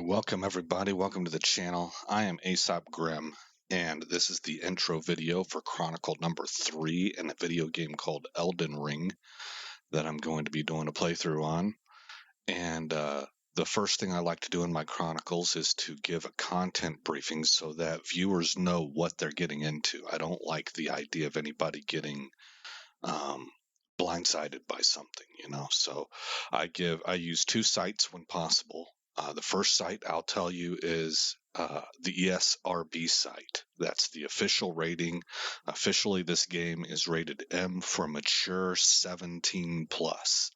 Welcome everybody, welcome to the channel. I am Aesop Grimm, and this is the intro video for Chronicle number 3 in a video game called Elden Ring that I'm going to be doing a playthrough on. And the first thing I like to do in my Chronicles is to give a content briefing so that viewers know what they're getting into. I don't like the idea of anybody getting blindsided by something, So I use two sites when possible. The first site I'll tell you is the ESRB site. That's the official rating. Officially, this game is rated M for mature 17 plus,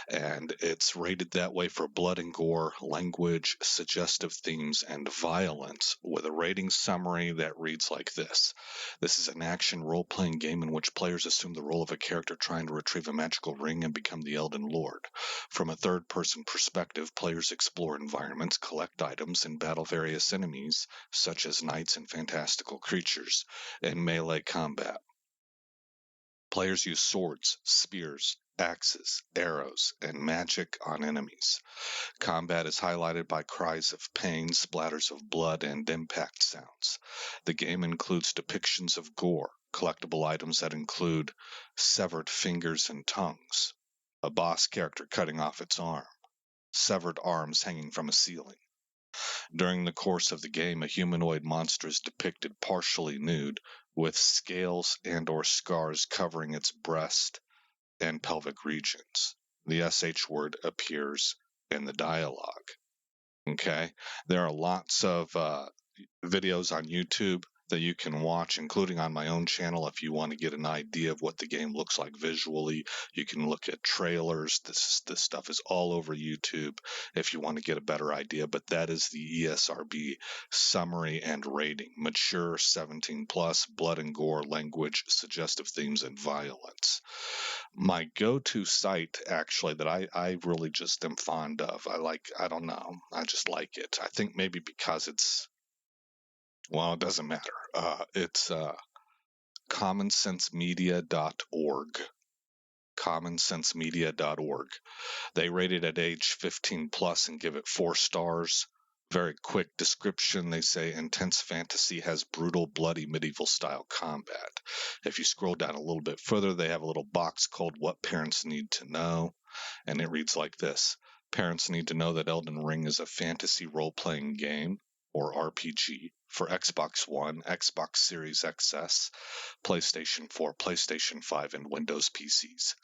and it's rated that way for blood and gore, language, suggestive themes, and violence, with a rating summary that reads like this. This is an action role-playing game in which players assume the role of a character trying to retrieve a magical ring and become the Elden Lord. From a third-person perspective, players explore environments, collect items, and battle various enemies, such as knights and fantastical creatures, in melee combat. Players use swords, spears, axes, arrows, and magic on enemies. Combat is highlighted by cries of pain, splatters of blood, and impact sounds. The game includes depictions of gore, collectible items that include severed fingers and tongues, a boss character cutting off its arm, severed arms hanging from a ceiling. During the course of the game, a humanoid monster is depicted partially nude, with scales and/or scars covering its breast and pelvic regions. The SH word appears in the dialogue. Okay, there are lots of videos on YouTube that you can watch, including on my own channel. If you want to get an idea of what the game looks like visually, you can look at trailers. This stuff is all over YouTube if you want to get a better idea. But that is the ESRB summary and rating: mature 17 plus, blood and gore, language, suggestive themes, and violence. My go-to site, actually, that I really just am fond of. I don't know, I just like it. I think maybe because it doesn't matter. It's commonsensemedia.org. commonsensemedia.org. They rate it at age 15 plus and give it 4 stars. Very quick description. They say intense fantasy has brutal, bloody, medieval style combat. If you scroll down a little bit further, they have a little box called What Parents Need to Know, and it reads like this. Parents need to know that Elden Ring is a fantasy role-playing game, or RPG, for Xbox One, Xbox Series XS, PlayStation 4, PlayStation 5, and Windows PCs.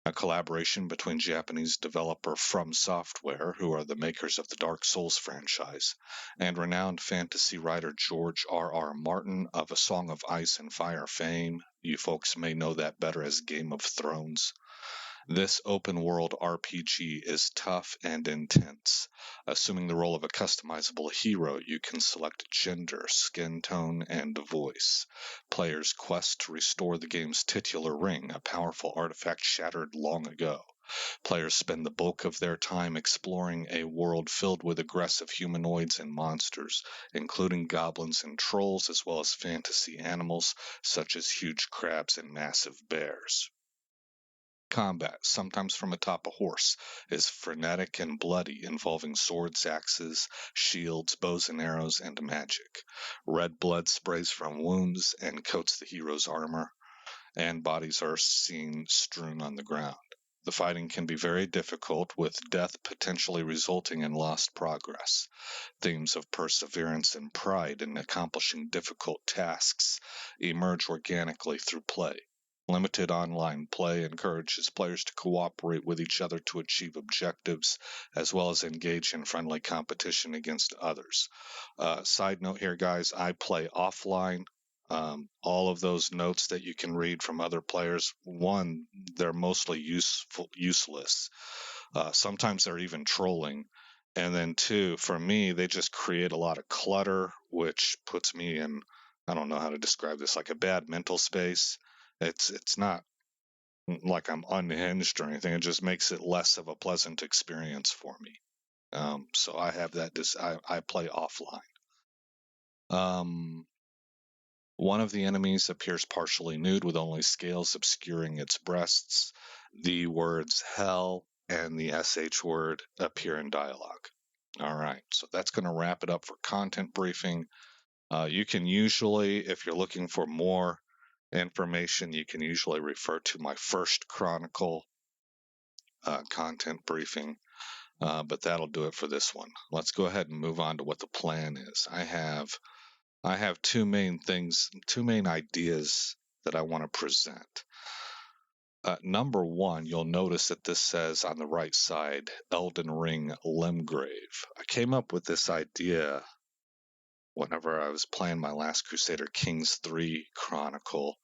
A collaboration between Japanese developer From Software, who are the makers of the Dark Souls franchise, and renowned fantasy writer George R.R. Martin of A Song of Ice and Fire fame. You folks may know that better as Game of Thrones. This open-world RPG is tough and intense. Assuming the role of a customizable hero, you can select gender, skin tone, and voice. Players quest to restore the game's titular ring, a powerful artifact shattered long ago. Players spend the bulk of their time exploring a world filled with aggressive humanoids and monsters, including goblins and trolls, as well as fantasy animals such as huge crabs and massive bears. Combat, sometimes from atop a horse, is frenetic and bloody, involving swords, axes, shields, bows and arrows, and magic. Red blood sprays from wounds and coats the hero's armor, and bodies are seen strewn on the ground. The fighting can be very difficult, with death potentially resulting in lost progress. Themes of perseverance and pride in accomplishing difficult tasks emerge organically through play. Limited online play encourages players to cooperate with each other to achieve objectives, as well as engage in friendly competition against others. Side note here, guys, I play offline. All of those notes that you can read from other players, one, they're mostly useless. Sometimes they're even trolling. And then two, for me, they just create a lot of clutter, which puts me in, I don't know how to describe this, like a bad mental space. It's not like I'm unhinged or anything. It just makes it less of a pleasant experience for me. So I have that. I play offline. One of the enemies appears partially nude with only scales obscuring its breasts. The words hell and the SH word appear in dialogue. All right, so that's going to wrap it up for content briefing. You can usually, if you're looking for more information, you can usually refer to my first Chronicle content briefing, but that'll do it for this one. Let's go ahead and move on to what the plan is. I have two main ideas that I want to present. Number one, you'll notice that this says on the right side, Elden Ring Limgrave. I came up with this idea whenever I was playing my last Crusader Kings 3 Chronicle,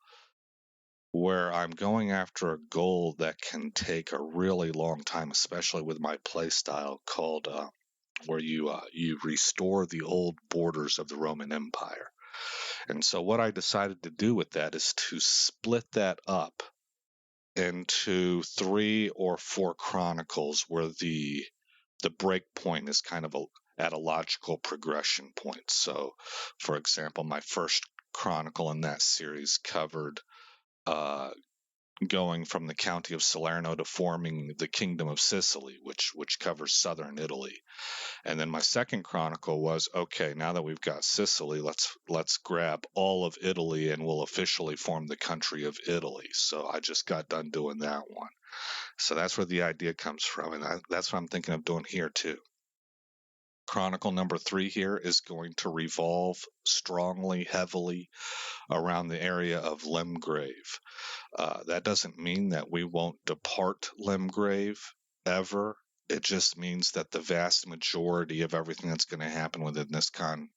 where I'm going after a goal that can take a really long time, especially with my playstyle, called where you restore the old borders of the Roman Empire. And so what I decided to do with that is to split that up into 3 or 4 chronicles where the break point is kind of at a logical progression point. So, for example, my first chronicle in that series covered going from the county of Salerno to forming the kingdom of Sicily, which covers southern Italy. And then my second chronicle was, okay, now that we've got Sicily, let's grab all of Italy and we'll officially form the country of Italy. So I just got done doing that one. So that's where the idea comes from, and that's what I'm thinking of doing here too. Chronicle number 3 here is going to revolve strongly, heavily around the area of Limgrave. That doesn't mean that we won't depart Limgrave ever. It just means that the vast majority of everything that's going to happen within this chronicle,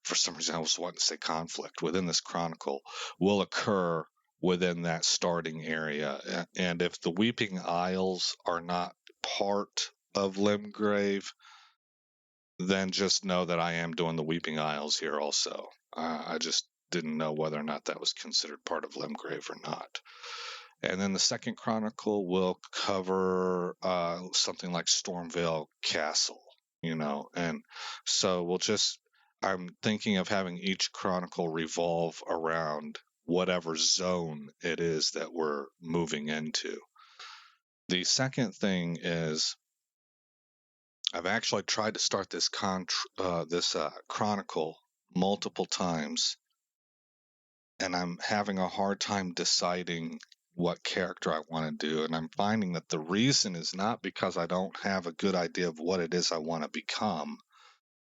for some reason I was wanting to say conflict, within this chronicle, will occur within that starting area. And if the Weeping Isles are not part of Limgrave, then just know that I am doing the Weeping Isles here also. I just didn't know whether or not that was considered part of Limgrave or not. And then the second chronicle will cover something like Stormvale Castle, and so I'm thinking of having each chronicle revolve around whatever zone it is that we're moving into. The second thing is I've actually tried to start this chronicle multiple times, and I'm having a hard time deciding what character I want to do. And I'm finding that the reason is not because I don't have a good idea of what it is I want to become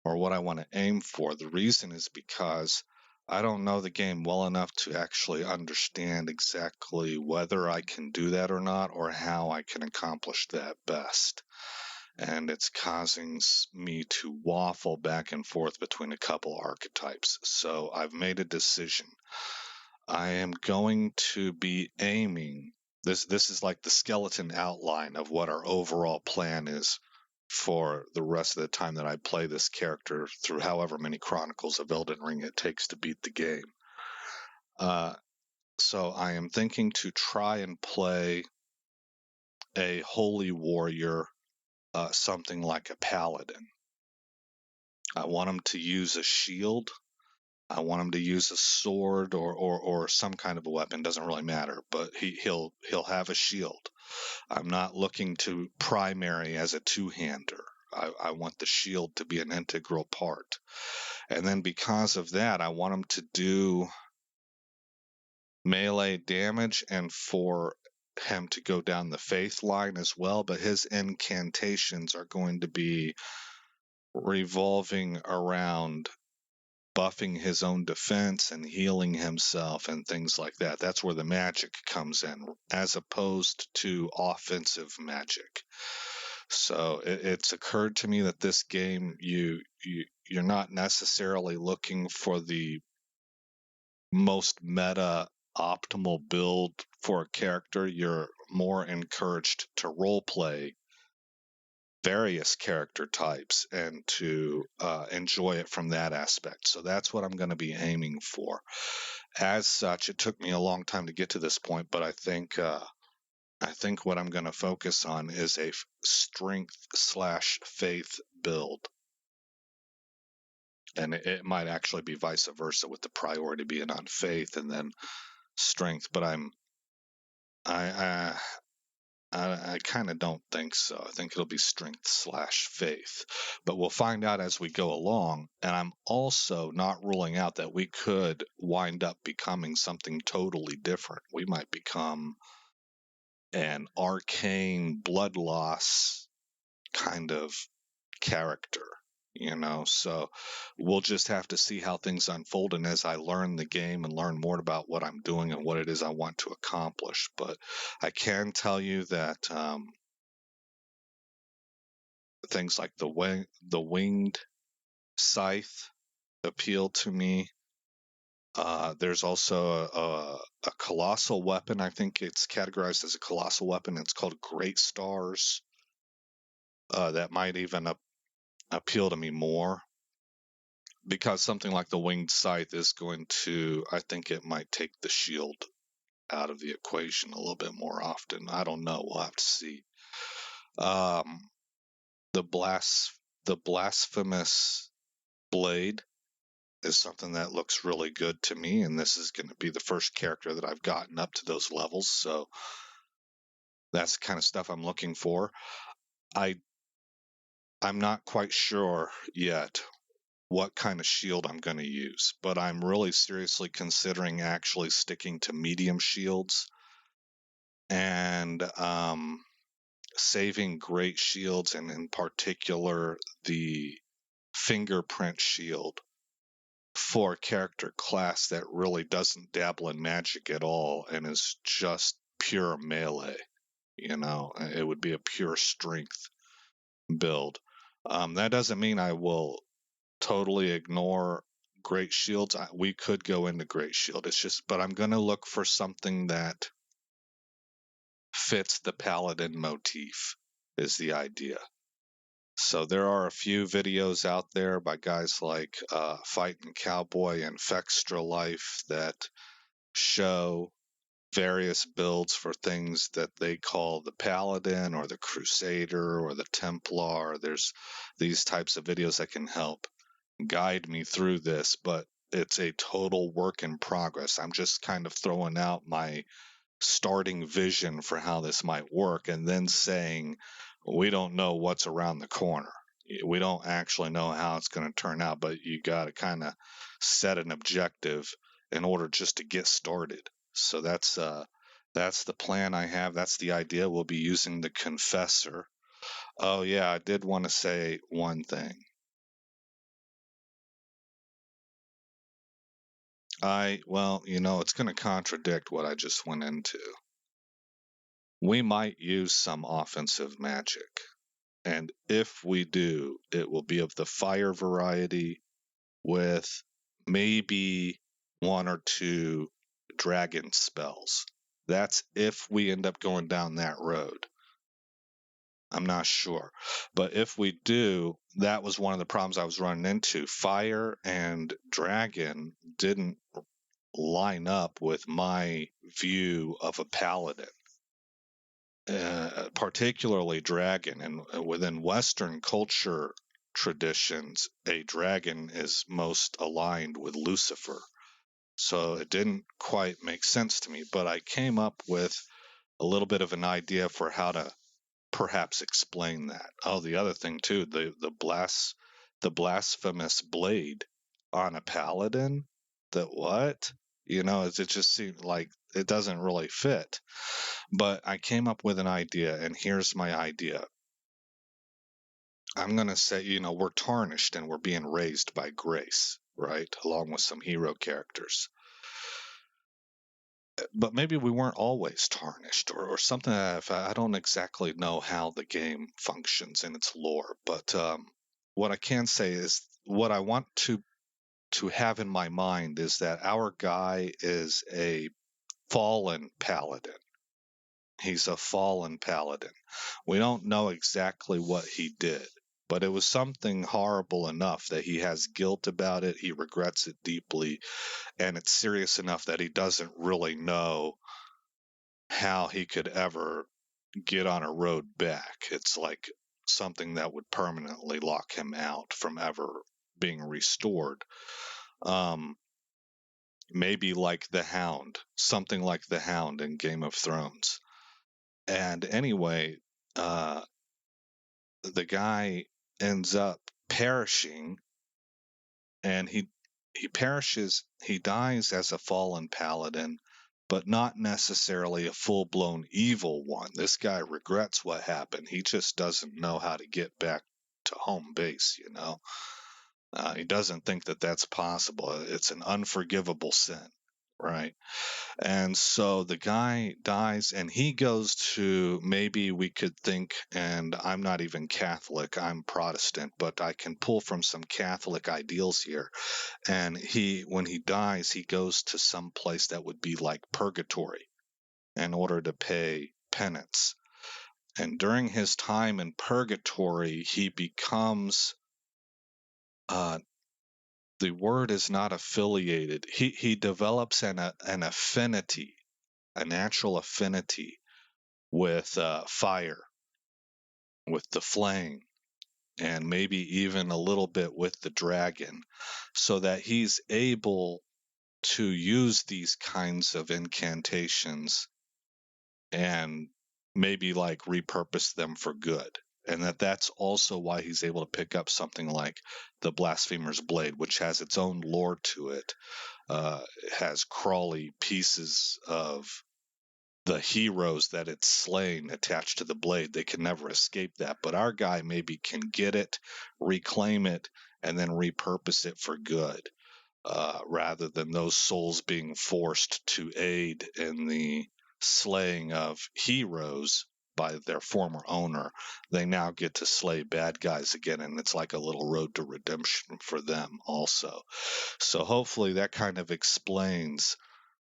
or what I want to aim for. The reason is because I don't know the game well enough to actually understand exactly whether I can do that or not, or how I can accomplish that best. And it's causing me to waffle back and forth between a couple archetypes. So I've made a decision. I am going to be aiming. This is like the skeleton outline of what our overall plan is for the rest of the time that I play this character through however many chronicles of Elden Ring it takes to beat the game. So I am thinking to try and play a holy warrior, something like a paladin. I want him to use a shield. I want him to use a sword or some kind of a weapon. Doesn't really matter, but he'll have a shield. I'm not looking to primary as a two-hander. I want the shield to be an integral part. And then because of that, I want him to do melee damage and for him to go down the faith line as well. But his incantations are going to be revolving around buffing his own defense and healing himself and things like that. That's where the magic comes in, as opposed to offensive magic. So it's occurred to me that this game, you're not necessarily looking for the most meta optimal build for a character. You're more encouraged to role play various character types and to enjoy it from that aspect. So that's what I'm going to be aiming for. As such, it took me a long time to get to this point, but I think what I'm going to focus on is a strength/faith build, and it might actually be vice versa, with the priority being on faith and then strength. But I I kind of don't think so. I think it'll be strength/faith, but we'll find out as we go along. And I'm also not ruling out that we could wind up becoming something totally different. We might become an arcane blood loss kind of character, so we'll just have to see how things unfold, and as I learn the game and learn more about what I'm doing and what it is I want to accomplish. But I can tell you that things like the winged scythe appeal to me. There's also a colossal weapon. I think it's categorized as a colossal weapon. It's called Great Stars. That might even appeal to me more, because something like the winged scythe is going to, I think it might take the shield out of the equation a little bit more often. I don't know. We'll have to see. Um, the blasphemous blade is something that looks really good to me, and this is going to be the first character that I've gotten up to those levels, so that's the kind of stuff I'm looking for. I I'm not quite sure yet what kind of shield I'm going to use, but I'm really seriously considering actually sticking to medium shields and saving great shields, and in particular the fingerprint shield, for a character class that really doesn't dabble in magic at all and is just pure melee. It would be a pure strength build. That doesn't mean I will totally ignore great shields. We could go into great shield. It's just, but I'm going to look for something that fits the paladin motif, is the idea. So there are a few videos out there by guys like Fightin' Cowboy and Fextra Life that show various builds for things that they call the Paladin or the Crusader or the Templar. There's these types of videos that can help guide me through this, but it's a total work in progress. I'm just kind of throwing out my starting vision for how this might work and then saying, we don't know what's around the corner. We don't actually know how it's going to turn out, but you got to kind of set an objective in order just to get started. So that's the plan I have. That's the idea. We'll be using the Confessor. Oh yeah, I did want to say one thing. It's going to contradict what I just went into. We might use some offensive magic, and if we do, it will be of the fire variety with maybe one or two dragon spells. That's if we end up going down that road. I'm not sure. But if we do, that was one of the problems I was running into. Fire and dragon didn't line up with my view of a paladin, particularly dragon. And within Western culture traditions, a dragon is most aligned with Lucifer. So it didn't quite make sense to me, but I came up with a little bit of an idea for how to perhaps explain that. Oh, the other thing too, the blasphemous blade on a paladin. That what? It just seemed like it doesn't really fit. But I came up with an idea, and here's my idea. I'm gonna say, we're tarnished and we're being raised by grace, right? Along with some hero characters. But maybe we weren't always tarnished, or something. I don't exactly know how the game functions in its lore, but what I can say is what I want to have in my mind is that our guy is a fallen paladin. He's a fallen paladin. We don't know exactly what he did, but it was something horrible enough that he has guilt about it. He regrets it deeply, and it's serious enough that he doesn't really know how he could ever get on a road back. It's like something that would permanently lock him out from ever being restored. Um, Maybe like the Hound, something like the Hound in Game of Thrones. And anyway, the guy ends up perishing, and he perishes. He dies as a fallen paladin, but not necessarily a full-blown evil one. This guy regrets what happened. He just doesn't know how to get back to home base, you know. He doesn't think that that's possible. It's an unforgivable sin, right? And so the guy dies, and he goes to, maybe we could think, and I'm not even Catholic, I'm Protestant, but I can pull from some Catholic ideals here. And when he dies, he goes to some place that would be like purgatory in order to pay penance. And during his time in purgatory, he becomes, the word is not affiliated. He develops an affinity, a natural affinity with fire, with the flame, and maybe even a little bit with the dragon, so that he's able to use these kinds of incantations and maybe like repurpose them for good. And that's also why he's able to pick up something like the Blasphemer's Blade, which has its own lore to it. Has crawly pieces of the heroes that it's slain attached to the blade. They can never escape that. But our guy maybe can get it, reclaim it, and then repurpose it for good, rather than those souls being forced to aid in the slaying of heroes by their former owner. They now get to slay bad guys again, and it's like a little road to redemption for them also. So hopefully that kind of explains,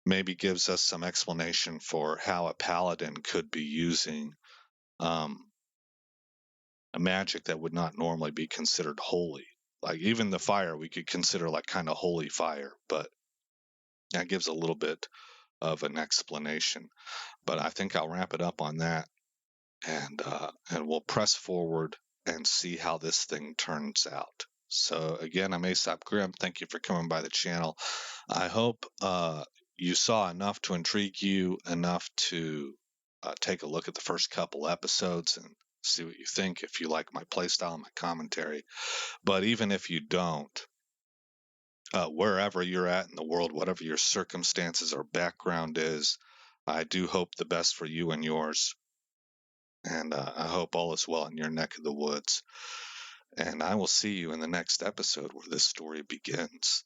maybe gives us some explanation for how a paladin could be using um, a magic that would not normally be considered holy. Like even the fire we could consider like kind of holy fire, but that gives a little bit of an explanation. But I think I'll wrap it up on that, and we'll press forward and see how this thing turns out. So again, I'm Aesop Grim. Thank you for coming by the channel. I hope you saw enough to intrigue you, enough to take a look at the first couple episodes and see what you think, if you like my playstyle and my commentary. But even if you don't, wherever you're at in the world, whatever your circumstances or background is, I do hope the best for you and yours. And I hope all is well in your neck of the woods. And I will see you in the next episode where this story begins.